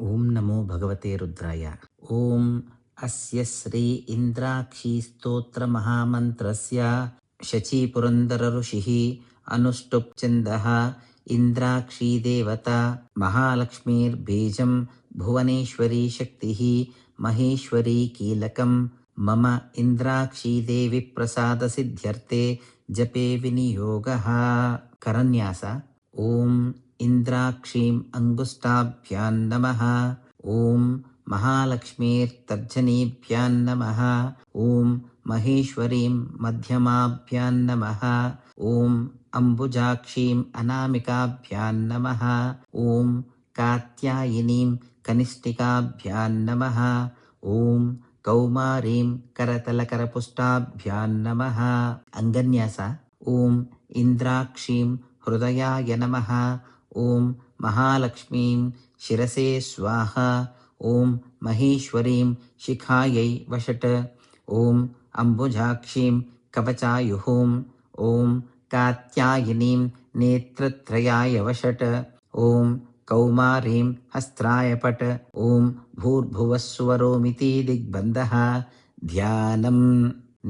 ಓಂ ನಮೋ ಭಗವತೆ ರುದ್ರಾಯ. ಓಂ ಅಸ್ಯ ಶ್ರೀ ಇಂದ್ರಾಕ್ಷಿ ಸ್ತೋತ್ರ ಮಹಾಮಂತ್ರಸ್ಯ ಶಚಿ ಪುರಂದರ ಋಷಿಃ ಅನುಷ್ಟುಪ್ ಛಂದಃ ಇಂದ್ರಾಕ್ಷಿ ದೇವತಾ ಮಹಾಲಕ್ಷ್ಮೀರ್ಬೀಜಂ ಭುವನೇಶ್ವರಿ ಶಕ್ತಿಃ ಮಹೇಶ್ವರಿ ಕೀಲಕಂ ಮಮ ಇಂದ್ರಾಕ್ಷಿ ದೇವಿ ಪ್ರಸಾದ ಸಿದ್ಧ್ಯರ್ಥೆ ಜಪೆ ವಿನಿಯೋಗಃ. ಕರನ್ಯಾಸ. ಓಂ ಇಂದ್ರಾಕ್ಷೀಂ ಅಂಗುಷ್ಟಾಭ್ಯಾಂ ನಮಃ. ಓಂ ಮಹಾಲಕ್ಷ್ಮೀರ್ತರ್ಜನೀಭ್ಯಾಂ ನಮಃ. ಓಂ ಮಹೇಶ್ವರೀಂ ಮಧ್ಯಮಾಭ್ಯಾಂ ನಮಃ. ಓಂ ಅಂಬುಜಾಕ್ಷೀಂ ಅನಾಮಿಕಾಭ್ಯಾಂ ನಮಃ. ಓಂ ಕಾತ್ಯಾಯಿನೀಂ ಕನಿಷ್ಠಿಕಾಭ್ಯಾಂ ನಮಃ. ಓಂ ಕೌಮಾರೀಂ ಕರತಲಕರಪುಷ್ಟಾಭ್ಯಾಂ ನಮಃ. ಅಂಗನ್ಯಾಸ. ಓಂ ಇಂದ್ರಾಕ್ಷೀಂ ಹೃದಯಾಯ ನಮಃ. ಓಂ ಮಹಾಲಕ್ಷ್ಮೀಂ ಶಿರಸೇ ಸ್ವಾಹಾ. ಓಂ ಮಹೇಶ್ವರೀಂ ಶಿಖಾಯೈ ವಷಟ್. ಓಂ ಅಂಬುಜಾಕ್ಷೀಂ ಕವಚಾಯುಃ. ಓಂ ಕಾತ್ಯಾಯಿನೀಂ ನೇತ್ರತ್ರಯಾಯ ವಷಟ್. ಓಂ ಕೌಮಾರೀಂ ಹಸ್ತ್ರಾಯ ಪಟ್. ಓಂ ಭೂರ್ಭುವಸ್ಸುವರೋಮಿತಿ ದಿಗ್ಬಂಧಃ. ಧ್ಯಾನಂ.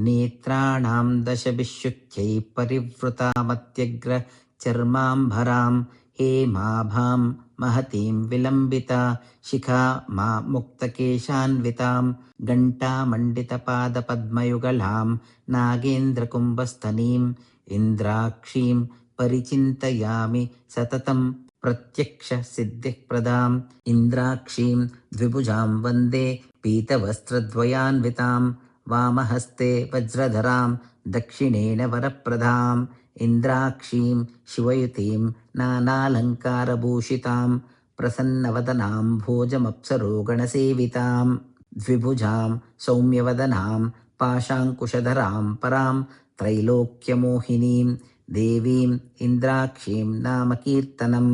ನೇತ್ರಾಣಾಂ ದಶಭಿಶ್ಯುಕ್ತೈ ಪರಿವೃತಾಮತ್ಯಗ್ರ ಚರ್ಮಾಂಬರಾಂ ಹೇಮಾಭಾಂ ಮಹತೀಂ ವಿಲಂಬಿತಾ ಶಿಖಾ ಮಾ ಮುಕ್ತಕೇಶಾನ್ವಿತಾಂ ಘಂಟಾಮಂಡಿತಪಾದಪದ್ಮಯುಗಲಾಂ ನಾಗೇಂದ್ರಕುಂಭಸ್ಥನೀಂ ಇಂದ್ರಾಕ್ಷೀಂ ಪರಿಚಿಂತಯಾಮಿ ಸತತಂ ಪ್ರತ್ಯಕ್ಷ ಸಿದ್ಧಿಪ್ರದಾಂ. ಇಂದ್ರಾಕ್ಷೀಂ ದ್ವಿಭುಜಾಂ ವಂದೇ ಪೀತವಸ್ತ್ರದ್ವಯಾನ್ವಿತಾಂ ವಾಮಹಸ್ತೆ ವಜ್ರಧರಾಂ ದಕ್ಷಿಣೇನ ವರಪ್ರದಾಂ. ಇಂದ್ರಾಕ್ಷೀಂ ಶಿವಯುತೀಂ ನಾನಾಲಂಕಾರಭೂಷಿತಾಂ ಪ್ರಸನ್ನವದನಾಂ ಭೋಜಮಪ್ಸರೋ ಗಣಸೇವಿತಾಂ. ದ್ವಿಭುಜಾಂ ಸೌಮ್ಯವದನಾಂ ಪಾಶಾಂಕುಶಧರಾಂ ಪರಾಂ ತ್ರೈಲೋಕ್ಯಮೋಹಿನೀಂ ದೇವೀಂ ಇಂದ್ರಾಕ್ಷೀಂ ನಾಮಕೀರ್ತನಂ.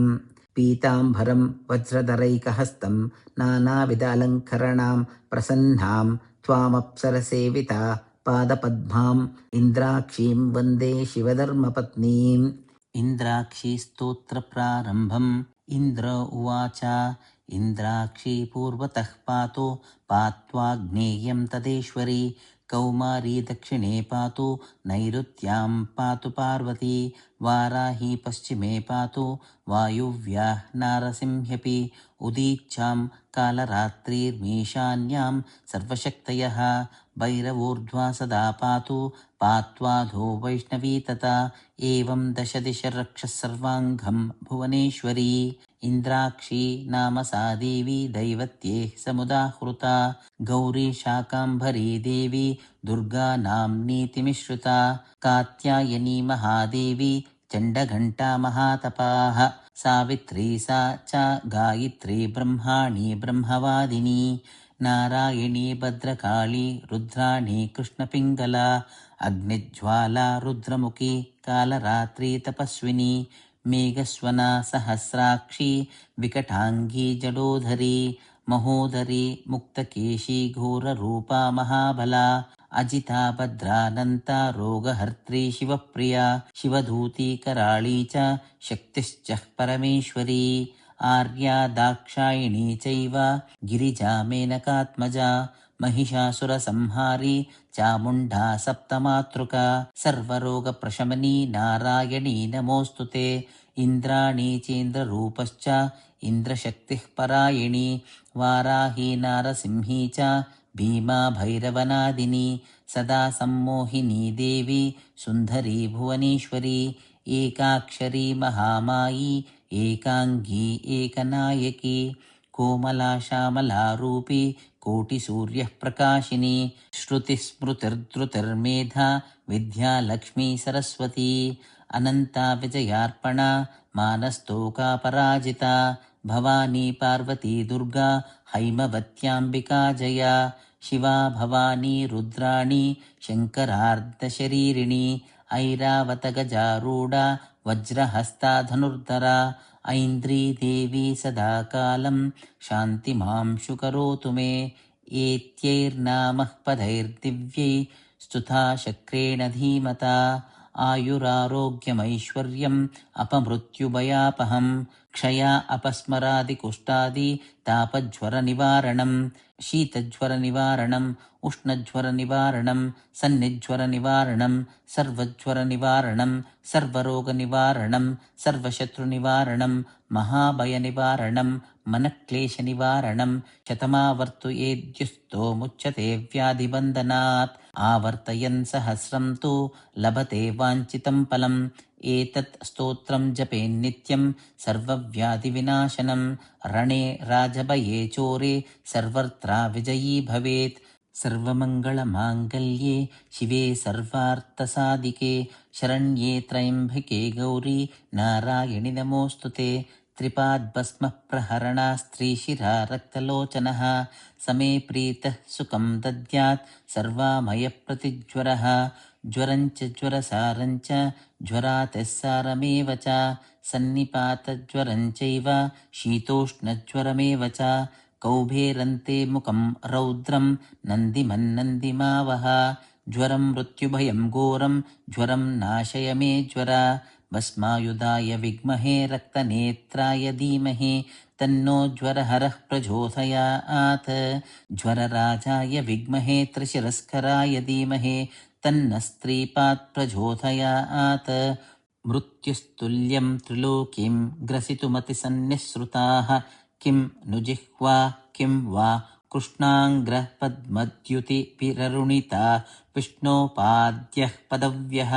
ಪೀತಾಂಬರಂ ವಜ್ರಧರೈಕಹಸ್तं ನಾನಾವಿಧ ಅಲಂಕರಣಾಂ ಪ್ರಸನ್ನಾಂ ತ್ವಾಮಪ್ಸರಸೇವಿತಾ ಪಾದಪದ್ಮಾಂ ಇಂದ್ರಾಕ್ಷೀಂ ವಂದೇ ಶಿವಧರ್ಮಪತ್ನೀಂ. ಇಂದ್ರಾಕ್ಷಿ ಸ್ತೋತ್ರ ಪ್ರಾರಂಭಂ. ಇಂದ್ರ ಉವಾಚ ಇಂದ್ರಾಕ್ಷಿ ಪೂರ್ವತಃ ಪಾತು ಪಾತ್ವಾಗ್ನೇಯಂ ತದೇಶ್ವರಿ. ಕೌಮಾರಿ ದಕ್ಷಿಣೇ ಪಾತು ನೈಋತ್ಯಾಂ ಪಾತು ಪಾರ್ವತಿ. ವಾರಾಹಿ ಪಶ್ಚಿಮೇ ಪಾತು ವಾಯುವ್ಯಾಃ ನಾರಸಿಂಹ್ಯಪಿ. ಉದೀಚ್ಯಾಂ ಕಾಲರಾತ್ರಿರ್ಮೀಶಾನ್ಯಾಂ ಸರ್ವಶಕ್ತಯಃ. ಭೈರವೋರ್ಧ್ವಾ ಸದಾ ಪಾತು ಪಾತ್ವಾಧೋ ವೈಷ್ಣವೀ ತಥಾ. ಏವಂ ದಶ ದಿಶ ರಕ್ಷಃ ಸರ್ವಾಂಗಂ ಭುವನೇಶ್ವರಿ. ಇಂದ್ರಾಕ್ಷಿ ನಾಮ ಸಾ ದೇವಿ ದೈವತ್ಯೇಃ ಸಮುದಾಹೃತಾ. ಗೌರಿ ಶಾಕಾಂಭರೀ ದೇವಿ ದುರ್ಗಾ ನಾಮ್ನೀತಿಮಿಶ್ರುತಾ. ಕಾತ್ಯಾಯನಿ ಮಹಾದೇವಿ ಚಂಡಘಂಟಾ ಮಹಾತಪಾಃ. ಸಾವಿತ್ರಿ ಸಾ ಚ ಗಾಯತ್ರಿ ಬ್ರಹ್ಮಾಣಿ ಬ್ರಹ್ಮವಾದಿನಿ. ನಾರಾಯಣಿ ಭದ್ರಕಾಳಿ ರುದ್ರಾಣಿ ಕೃಷ್ಣಪಿಂಗಲಾ. ಅಗ್ನಿಜ್ವಾಲಾ ರುದ್ರಮುಖಿ ಕಾಲರಾತ್ರಿ ತಪಸ್ವಿನಿ. ಮೇಘಸ್ವನಾ ಸಹಸ್ರಾಕ್ಷಿ ವಿಕಟಾಂಗೀ ಜಡೋಧರಿ. ಮಹೋದರಿ ಮುಕ್ತಕೇಶಿ ಘೋರರೂಪಾ ಮಹಾಬಲಾ. ಅಜಿತಾ ಭದ್ರಾನಂತಾ ರೋಗಹರ್ತ್ರಿ ಶಿವಪ್ರಿಯಾ. ಶಿವಧೂತಿ ಕರಾಳೀ ಚ ಶಕ್ತಿಶ್ಚ ಪರಮೇಶ್ವರಿ. ಆರ್ಯಾ ದಾಕ್ಷಾಯಿಣೀ ಚೈವ ಗಿರಿಜಾ ಮೇನಕಾತ್ಮಜಾ. ಮಹಿಷಾಸುರ ಸಂಹಾರಿ ಚಾಮುಂಡಾ ಸಪ್ತಮಾತೃಕಾ. ಸರ್ವರೋಗ ಪ್ರಶಮನಿ ನಾರಾಯಣೀ ನಮೋಸ್ತುತೆ. ಇಂದ್ರಾಣಿ ಚೇಂದ್ರರೂಪಶ್ಚ ಇಂದ್ರಶಕ್ತಿಃ ಪರಾಯಣಿ. ವಾರಾಹಿ ನಾರಸಿಂಹೀ ಚ ಭೀಮಾ ಭೈರವನಾದಿನಿ. ಸದಾ ಸಮ್ಮೋಹಿನಿ ದೇವಿ ಸುಂದರಿ ಭುವನೇಶ್ವರಿ. ಏಕಾಕ್ಷರಿ ಮಹಾಮಾಯಿ ಏಕಾಂಗಿ ಏಕನಾಯಕಿ. ಕೋಮಲಾ ಶ್ಯಾಮಲಾ ರೂಪಿ ಕೋಟಿ ಸೂರ್ಯ ಪ್ರಕಾಶಿನಿ. ಶ್ರುತಿ ಸ್ಮೃತಿರ್ಧೃತಿರ್ಮೇಧಾ ವಿದ್ಯಾ ಲಕ್ಷ್ಮೀ ಸರಸ್ವತಿ. ಅನಂತ ವಿಜಯಾರ್ಪಣ ಮಾನಸ್ತೋಕಾ ಪರಾಜಿತಾ. ಭವಾನಿ ಪಾರ್ವತಿ ದುರ್ಗಾ ಹೈಮವತ್ಯಾಂಬಿಕಾ ಜಯ. ಶಿವಾ ಭವಾನಿ ರುದ್ರಾಣಿ ಶಂಕರಾರ್ಧಶರೀರಿಣಿ. ಐರಾವತ ಗಜಾರೂಢ ವಜ್ರಹಸ್ತಾ ಧನುರ್ಧರಾ. ಐಂದ್ರೀ ದೇವಿ ಸದಾ ಕಾಲಂ ಶಾಂತಿಮಾಂಶು ಕರೋತು ಮೇ. ಏತ್ಯೈರ್ನಾಮಃ ಪದೈರ್ದಿವ್ಯೈ ಸ್ತುತಾ ಶಕ್ರೇಣ ಧೀಮತಾ. आयुरारोग्यमैश्वर्यम् अपमृत्युभयापहम् क्षया अपस्मरादिकुष्ठादि तापज्वरनिवारणम् शीतज्वरनिवारणम् उष्णज्वरनिवारणम् सन्निज्वरनिवारणम् सर्वज्वरनिवारणम् सर्वरोगनिवारणम् सर्वशत्रुनिवारणम् महाभयनिवारणम् मनक्लेशनिवारणम् शतमावर्तयेद्युस्तो मुच्यते व्याधिबन्धनात् आवर्तयन् सहस्रं तु लभते वाञ्छितं फलम् एतत् स्तोत्रं जपेन्नित्यं सर्वव्याधिविनाशनं रणे राजभये चोरे सर्वत्र विजयी भवेत् सर्वमङ्गलमाङ्गल्ये शिवे सर्वार्थसाधिके शरण्ये त्र्यम्बके गौरी नारायणि नमोऽस्तुते त्रिपाद्भस्मः प्रहरणा स्त्रीशिरा रक्तलोचनः समे प्रीतः सुखं दद्यात् सर्वामयप्रतिज्वरः ज्वरञ्च ज्वरसारञ्च ज्वरातः सारमेव च सन्निपातज्वरञ्चैव शीतोष्णज्वरमेव च कौभेरन्ते मुखं रौद्रं नन्दिमन्नन्दिमावह ज्वरं मृत्युभयं घोरं ज्वरं नाशय मे ज्वर भस्मायुधाय विद्महे रक्तनेत्राय धीमहि तन्नो ज्वरहरः प्रचोदयात् ज्वरराजाय विद्महे त्रिशिरस्कराय धीमहि तन्नस्त्रीपात् प्रचोदयात् मृत्युस्तुल्यं त्रिलोकीं ग्रसितुमतिसन्निःसृताः किं नु जिह्वा किं वा कृष्णाङ्ग्रः पद्मद्युतिभिररुणिता विष्णोपाद्यः पदव्यः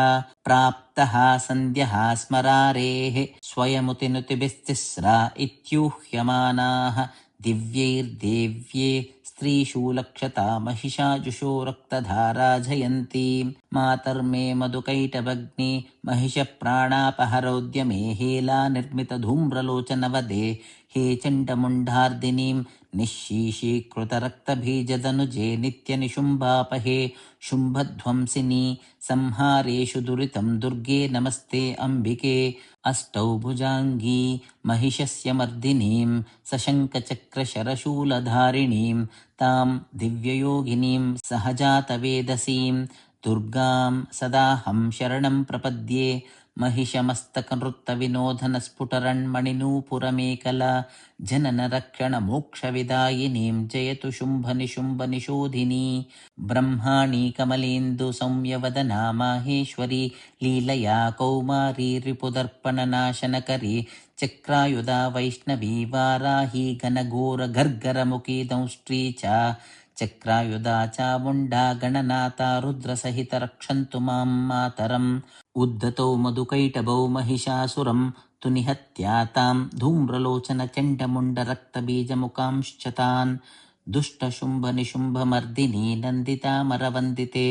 प्राप्तः सन्ध्यः स्मरारेः स्वयमुतिनुतिभिस्तिस्रा इत्यूह्यमानाः दिव्यैर्देव्ये स्त्रीशूलक्षता महिषाजुषो रक्तधारा जयन्ती मातर्मे मधुकैटभग्नि महिषप्राणापहरोद्यमे हेला निर्मितधूम्रलोचनवदे हे चण्डमुण्डार्दिनीं निःशीशीकृतरक्तबीजदनुजे नित्यनिशुम्भापहे शुम्भध्वंसिनी संहारेषु दुरितं दुर्गे नमस्ते अम्बिके अष्टौ भुजाङ्गी महिषस्य मर्दिनीं सशङ्खचक्रशरशूलधारिणीं तां दिव्ययोगिनीं सहजातवेदसीं दुर्गां सदाहं शरणं प्रपद्ये महिषमस्तकनृत्तविनोदनस्फुटरन्मणिनूपुरमेकला जननरक्षणमोक्षविदायिनीं जयतु शुम्भनिशुम्भनिषोधिनी ब्रह्माणि कमलेन्दुसौम्यवदना माहेश्वरी लीलया कौमारी रिपुदर्पणनाशनकरी चक्रायुधा वैष्णवी वाराही घनघोरघर्घरमुखी दंष्ट्री च चक्रायुधा चामुण्डा गणनाथा रुद्रसहित रक्षन्तु मां मातरम् उद्धतौ मधुकैटभौ महिषासुरं तु निहत्या तां धूम्रलोचनचण्डमुण्डरक्तबीजमुखांश्च तान् दुष्टशुम्भनिशुम्भमर्दिनी नन्दितामरवन्दिते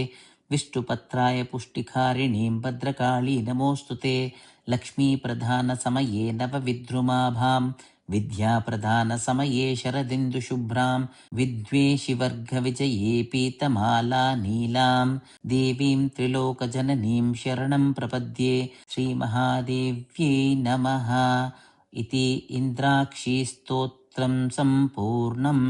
विष्णुपत्राय पुष्टिकारिणीं भद्रकाली नमोऽस्तु ते लक्ष्मीप्रधानसमये नवविद्रुमाभां विद्याप्रधानसमये शरदिन्दुशुभ्रां विद्वेषिवर्गविजये पीतमाला नीलां देवीं त्रिलोकजननीं शरणं प्रपद्ये श्रीमहादेव्यै नमः इति इन्द्राक्षीस्तोत्रं सम्पूर्णम्।